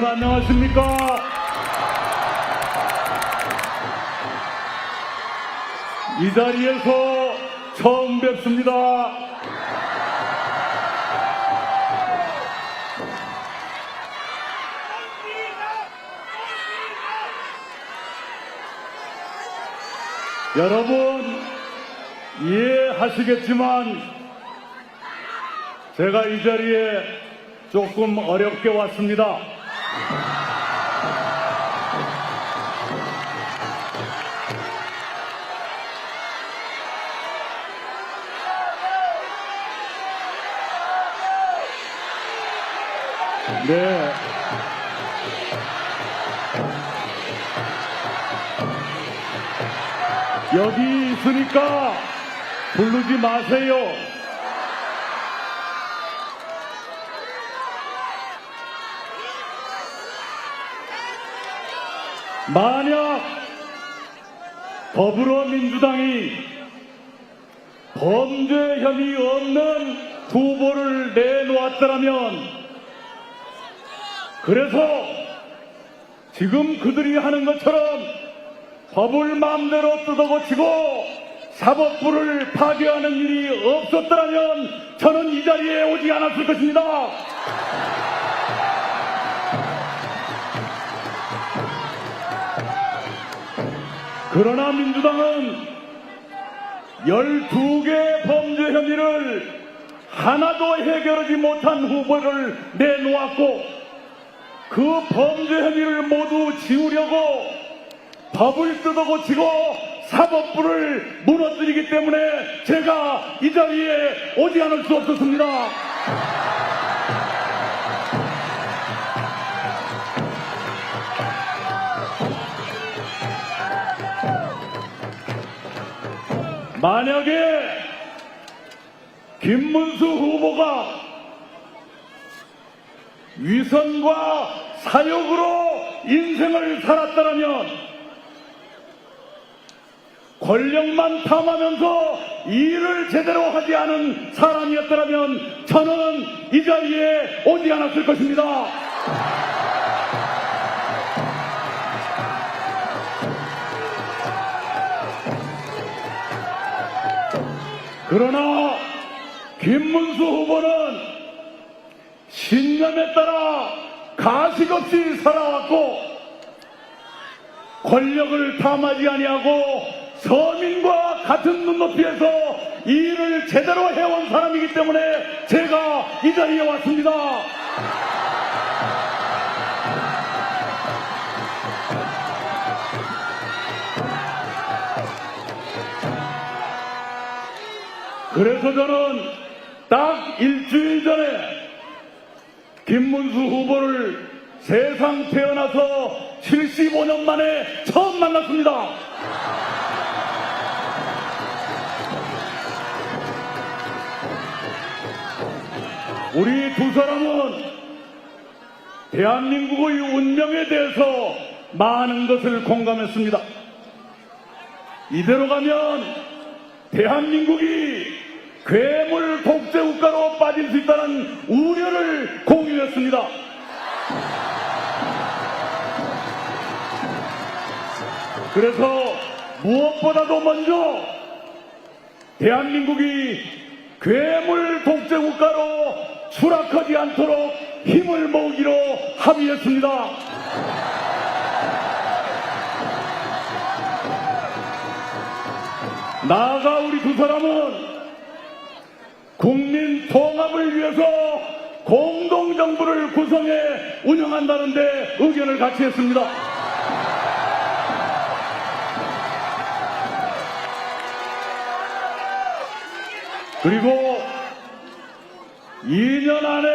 여러분 안녕하십니까? 이 자리에서 처음 뵙습니다. 여러분 이해하시겠지만 제가 이 자리에 조금 어렵게 왔습니다. 네. 여기 있으니까 부르지 마세요. 만약 더불어민주당이 범죄 혐의 없는 후보를 내놓았더라면, 그래서 지금 그들이 하는 것처럼 법을 마음대로 뜯어고치고 사법부를 파괴하는 일이 없었더라면 저는 이 자리에 오지 않았을 것입니다. 그러나 민주당은 12개의 범죄 혐의를 하나도 해결하지 못한 후보를 내놓았고, 그 범죄 혐의를 모두 지우려고 법을 뜯어고치고 사법부를 무너뜨리기 때문에 제가 이 자리에 오지 않을 수 없었습니다. 만약에 김문수 후보가 위선과 사욕으로 인생을 살았다면, 권력만 탐하면서 일을 제대로 하지 않은 사람이었다면 저는 이 자리에 오지 않았을 것입니다. 그러나 김문수 후보는 신념에 따라 가식 없이 살아왔고, 권력을 탐하지 아니하고 서민과 같은 눈높이에서 일을 제대로 해온 사람이기 때문에 제가 이 자리에 왔습니다. 그래서 저는 딱 일주일 전에 김문수 후보를 세상 태어나서 75년 만에 처음 만났습니다. 우리 두 사람은 대한민국의 운명에 대해서 많은 것을 공감했습니다. 이대로 가면 대한민국이 괴물 독재국가로 빠질 수 있다는 우려를 공유했습니다. 그래서 무엇보다도 먼저 대한민국이 괴물 독재국가로 추락하지 않도록 힘을 모으기로 합의했습니다. 나아가 우리 두 사람은 국민 통합을 위해서 공동정부를 구성해 운영한다는데 의견을 같이 했습니다. 그리고 2년 안에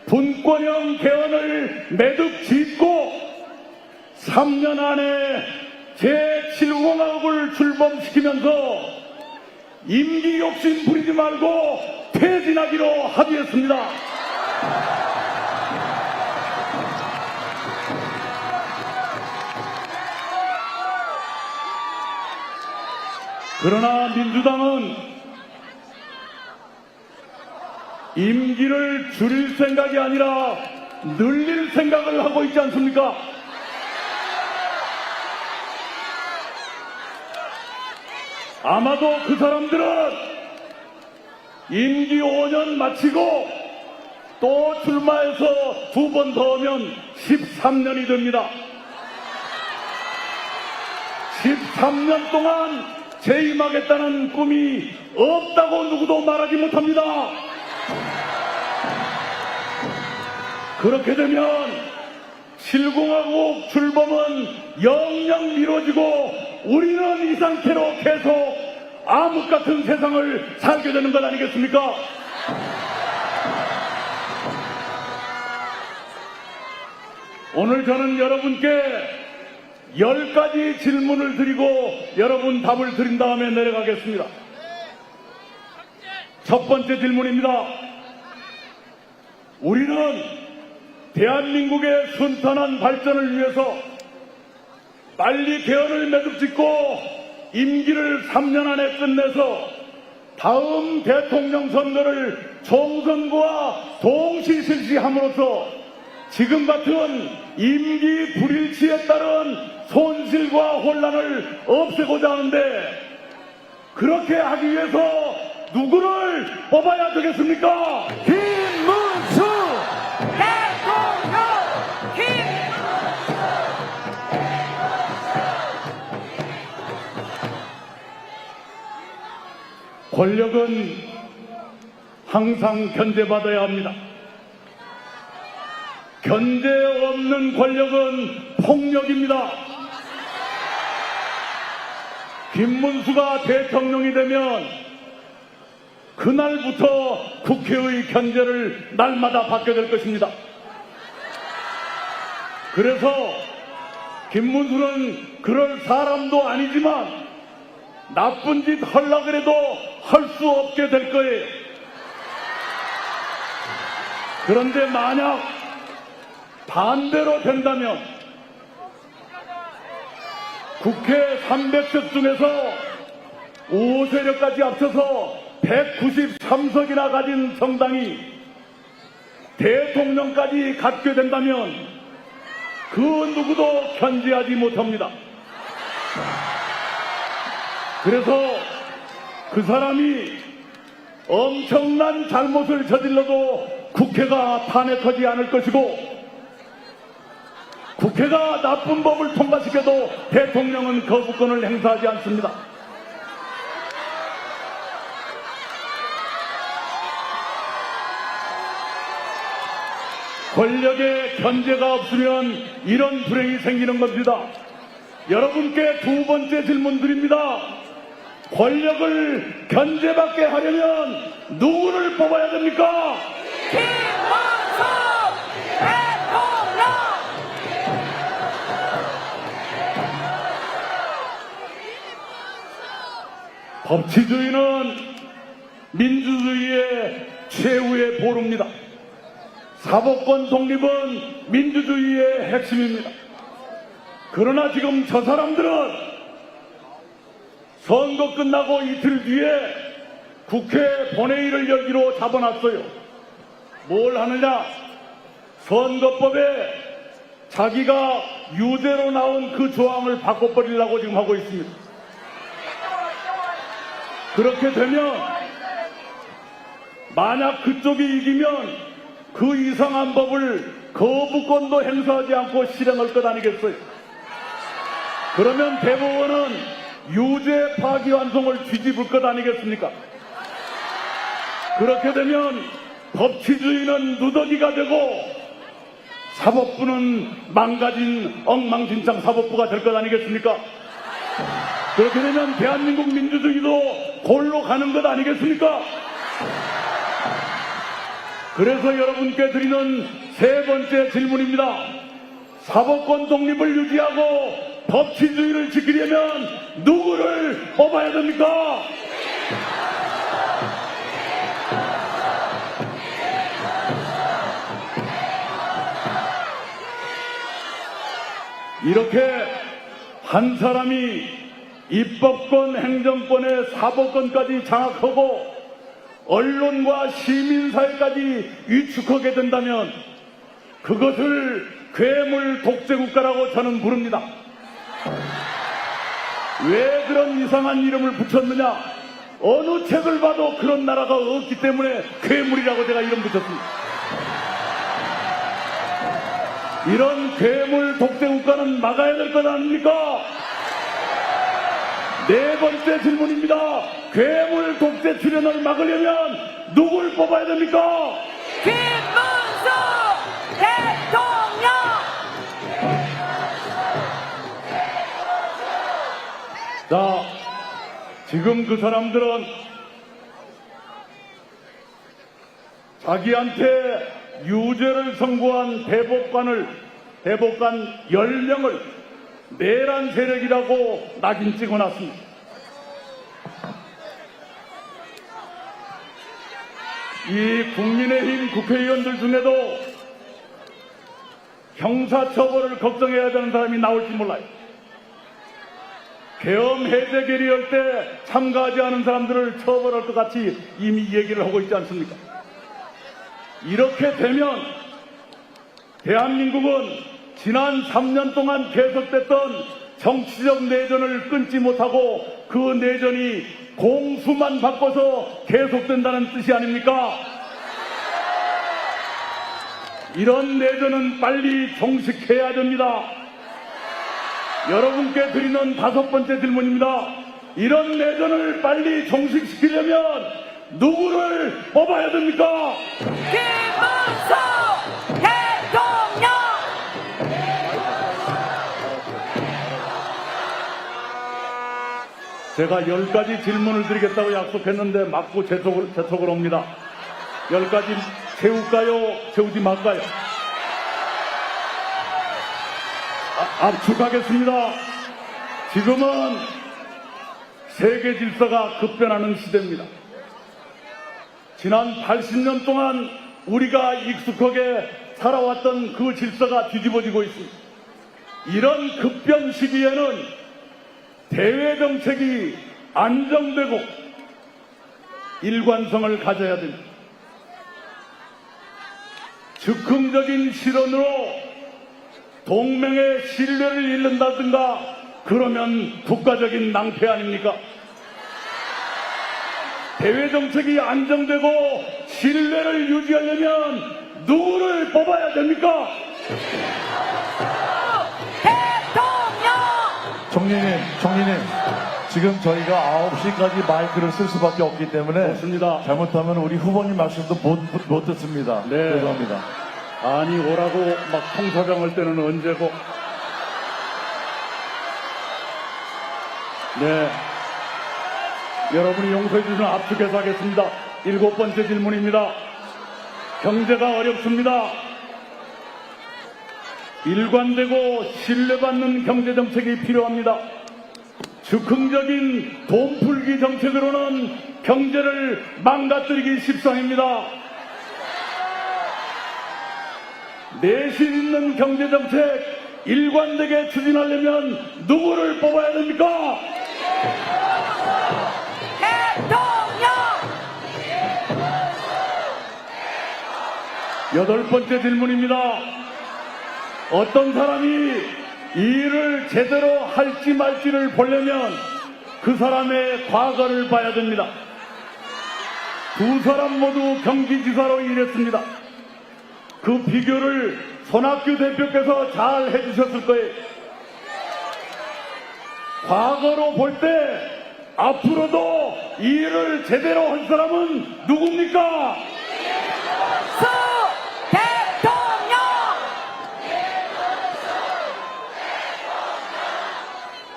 분권형 개헌을 매듭 짓고 3년 안에 제7공화국을 출범시키면서 임기 욕심 부리지 말고 퇴진하기로 합의했습니다. 그러나 민주당은 임기를 줄일 생각이 아니라 늘릴 생각을 하고 있지 않습니까? 아마도 그 사람들은 임기 5년 마치고 또 출마해서 2번 더 하면 13년이 됩니다. 13년 동안 재임하겠다는 꿈이 없다고 누구도 말하지 못합니다. 그렇게 되면 7공화국 출범은 영영 미뤄지고 우리는 이 상태로 계속 암흑 같은 세상을 살게 되는 것 아니겠습니까? 오늘 저는 여러분께 10가지 질문을 드리고 여러분 답을 드린 다음에 내려가겠습니다. 첫 번째 질문입니다. 우리는 대한민국의 순탄한 발전을 위해서 빨리 개헌을 매듭짓고 임기를 3년 안에 끝내서 다음 대통령 선거를 총선과 동시 실시함으로써 지금 같은 임기 불일치에 따른 손실과 혼란을 없애고자 하는데, 그렇게 하기 위해서 누구를 뽑아야 되겠습니까? 김문수 대통령! 권력은 항상 견제받아야 합니다. 견제 없는 권력은 폭력입니다. 김문수가 대통령이 되면 그날부터 국회의 견제를 날마다 받게 될 것입니다. 그래서 김문수는 그럴 사람도 아니지만 나쁜 짓 하려고 해도 할 수 없게 될 거예요. 그런데 만약 반대로 된다면 국회 300석 중에서 5세력까지 합쳐서 193석이나 가진 정당이 대통령까지 갖게 된다면 그 누구도 견제하지 못합니다. 그래서 그 사람이 엄청난 잘못을 저질러도 국회가 탄핵하지 않을 것이고, 국회가 나쁜 법을 통과시켜도 대통령은 거부권을 행사하지 않습니다. 권력의 견제가 없으면 이런 불행이 생기는 겁니다. 여러분께 두 번째 질문 드립니다. 권력을 견제받게 하려면 누구를 뽑아야 됩니까? 김문수 대통령! 법치주의는 민주주의의 최후의 보루입니다. 사법권 독립은 민주주의의 핵심입니다. 그러나 지금 저 사람들은 선거 끝나고 이틀 뒤에 국회 본회의를 열기로 잡아놨어요. 뭘 하느냐? 선거법에 자기가 유죄로 나온 그 조항을 바꿔버리려고 지금 하고 있습니다. 그렇게 되면 만약 그쪽이 이기면 그 이상한 법을 거부권도 행사하지 않고 실행할 것 아니겠어요? 그러면 대법원은 유죄 파기환송을 뒤집을 것 아니겠습니까? 그렇게 되면 법치주의는 누더기가 되고 사법부는 망가진 엉망진창 사법부가 될 것 아니겠습니까? 그렇게 되면 대한민국 민주주의도 골로 가는 것 아니겠습니까? 그래서 여러분께 드리는 세 번째 질문입니다. 사법권 독립을 유지하고 법치주의를 지키려면 누구를 뽑아야 됩니까? 이렇게 한 사람이 입법권, 행정권의 사법권까지 장악하고 언론과 시민사회까지 위축하게 된다면 그것을 괴물 독재국가라고 저는 부릅니다. 왜 그런 이상한 이름을 붙였느냐? 어느 책을 봐도 그런 나라가 없기 때문에 괴물이라고 제가 이름 붙였습니다. 이런 괴물 독재국가는 막아야 될 것 아닙니까? 네 번째 질문입니다. 괴물 독재 출현을 막으려면 누굴 뽑아야 됩니까? 김문수 대통령! 자, 지금 그 사람들은 자기한테 유죄를 선고한 대법관 10명을 내란 세력이라고 낙인 찍어놨습니다. 이 국민의힘 국회의원들 중에도 형사처벌을 걱정해야 되는 사람이 나올지 몰라요. 계엄 해제 결의할 때 참가하지 않은 사람들을 처벌할 것 같이 이미 얘기를 하고 있지 않습니까? 이렇게 되면 대한민국은 지난 3년 동안 계속됐던 정치적 내전을 끊지 못하고 그 내전이 공수만 바꿔서 계속된다는 뜻이 아닙니까? 이런 내전은 빨리 종식해야 됩니다. 여러분께 드리는 5번째 질문입니다. 이런 내전을 빨리 종식시키려면 누구를 뽑아야 됩니까? 김문수 대통령! 제가 10가지 질문을 드리겠다고 약속했는데 맞고 재촉을 옵니다. 10가지 채울까요? 채우지 말까요? 압축하겠습니다. 지금은 세계 질서가 급변하는 시대입니다. 지난 80년 동안 우리가 익숙하게 살아왔던 그 질서가 뒤집어지고 있습니다. 이런 급변 시기에는 대외 정책이 안정되고 일관성을 가져야 됩니다. 즉흥적인 실언으로 동맹의 신뢰를 잃는다든가 그러면 국가적인 낭패 아닙니까? 대외 정책이 안정되고 신뢰를 유지하려면 누구를 뽑아야 됩니까? 총리님, 지금 저희가 9시까지 마이크를 쓸 수밖에 없기 때문에 좋습니다. 잘못하면 우리 후보님 말씀도 못 듣습니다. 네. 죄송합니다. 아니 오라고 막 통사장할 때는 언제고. 네, 여러분이 용서해 주시면 압축해서 하겠습니다. 7번째 질문입니다. 경제가 어렵습니다. 일관되고 신뢰받는 경제정책이 필요합니다. 즉흥적인 돈풀기 정책으로는 경제를 망가뜨리기 십상입니다. 내실 있는 경제정책 일관되게 추진하려면 누구를 뽑아야 됩니까? 대통령! 8번째 질문입니다. 어떤 사람이 이 일을 제대로 할지 말지를 보려면 그 사람의 과거를 봐야 됩니다. 두 사람 모두 경기지사로 일했습니다. 그 비교를 손학규 대표께서 잘 해주셨을 거예요. 과거로 볼 때 앞으로도 이 일을 제대로 한 사람은 누굽니까? 수 대통령!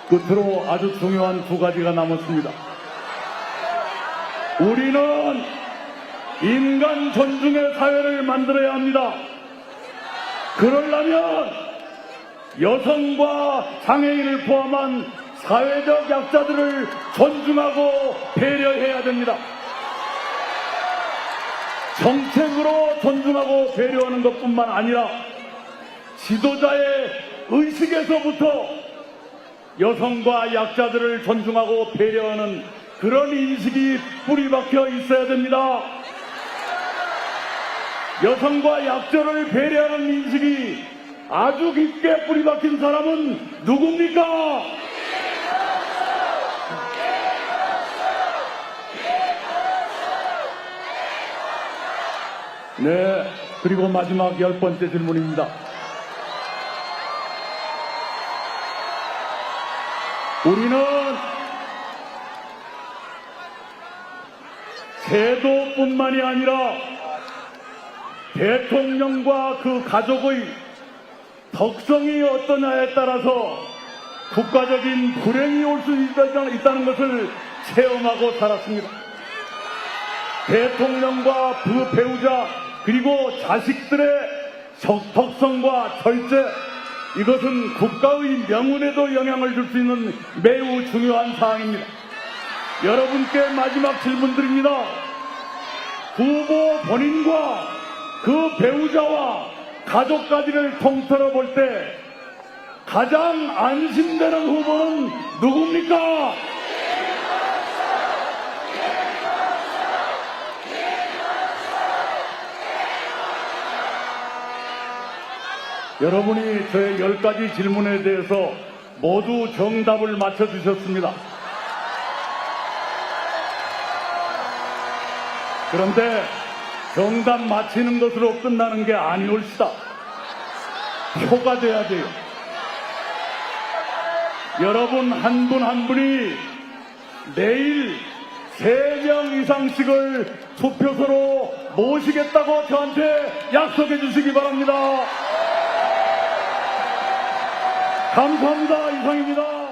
끝으로 아주 중요한 2가지가 남았습니다. 우리는 인간 존중의 사회를 만들어야 합니다. 그러려면 여성과 장애인을 포함한 사회적 약자들을 존중하고 배려해야 됩니다. 정책으로 존중하고 배려하는 것뿐만 아니라 지도자의 의식에서부터 여성과 약자들을 존중하고 배려하는 그런 인식이 뿌리박혀 있어야 됩니다. 여성과 약자를 배려하는 인식이 아주 깊게 뿌리박힌 사람은 누굽니까? 네, 그리고 마지막 10번째 질문입니다. 우리는 제도뿐만이 아니라 대통령과 그 가족의 덕성이 어떠냐에 따라서 국가적인 불행이 올 수 있다는 것을 체험하고 살았습니다. 대통령과 그 배우자 그리고 자식들의 덕성과 절제, 이것은 국가의 명운에도 영향을 줄 수 있는 매우 중요한 사항입니다. 여러분께 마지막 질문드립니다. 후보 본인과 그 배우자와 가족까지를 통틀어 볼 때 가장 안심되는 후보는 누굽니까? 여러분이 저의 10가지 질문에 대해서 모두 정답을 맞춰주셨습니다. 그런데 정답 맞히는 것으로 끝나는 게 아니올시다. 표가 돼야 돼요. 여러분 한 분 한 분이 내일 3명 이상씩을 투표소로 모시겠다고 저한테 약속해 주시기 바랍니다. 감사합니다. 이상입니다.